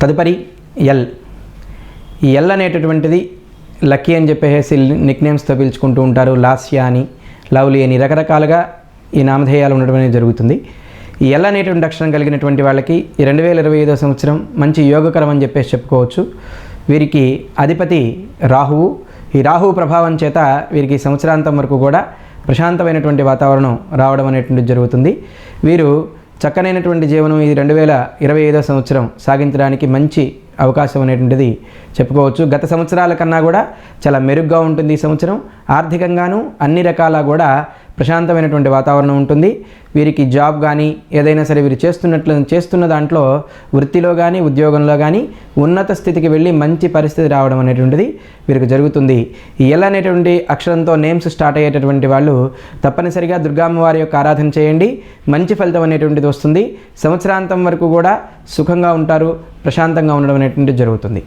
తదుపరి ఎల్. ఈ ఎల్ అనేటటువంటిది లక్కీ అని చెప్పేసి నిక్నేమ్స్తో పిలుచుకుంటూ ఉంటారు. లాస్య అని, లవ్లీ అని రకరకాలుగా ఈ నామధేయాలు ఉండడం అనేది జరుగుతుంది. ఈ ఎల్ అనేటువంటి అక్షరం కలిగినటువంటి వాళ్ళకి ఈ 2025 సంవత్సరం మంచి యోగకరం అని చెప్పేసి చెప్పుకోవచ్చు. వీరికి అధిపతి రాహువు. ఈ రాహువు ప్రభావం చేత వీరికి సంవత్సరాంతం వరకు కూడా ప్రశాంతమైనటువంటి వాతావరణం రావడం అనేటువంటిది జరుగుతుంది. వీరు చక్కనైనటువంటి జీవనం ఈ 2025 సంవత్సరం సాగించడానికి మంచి అవకాశం అనేటువంటిది చెప్పుకోవచ్చు. గత సంవత్సరాల కన్నా కూడా చాలా మెరుగ్గా ఉంటుంది ఈ సంవత్సరం. ఆర్థికంగాను అన్ని రకాల కూడా ప్రశాంతమైనటువంటి వాతావరణం ఉంటుంది. వీరికి జాబ్ కానీ ఏదైనా సరే వీరు చేస్తున్న దాంట్లో వృత్తిలో కానీ ఉద్యోగంలో కానీ ఉన్నత స్థితికి వెళ్ళి మంచి పరిస్థితి రావడం అనేటువంటిది వీరికి జరుగుతుంది. ఈ ఎల్ అనేటువంటి అక్షరంతో నేమ్స్ స్టార్ట్ అయ్యేటటువంటి వాళ్ళు తప్పనిసరిగా దుర్గామ్మవారి యొక్క ఆరాధన చేయండి. మంచి ఫలితం అనేటువంటిది వస్తుంది. సంవత్సరాంతం వరకు కూడా సుఖంగా ఉంటారు, ప్రశాంతంగా ఉండడం అనేటువంటిది జరుగుతుంది.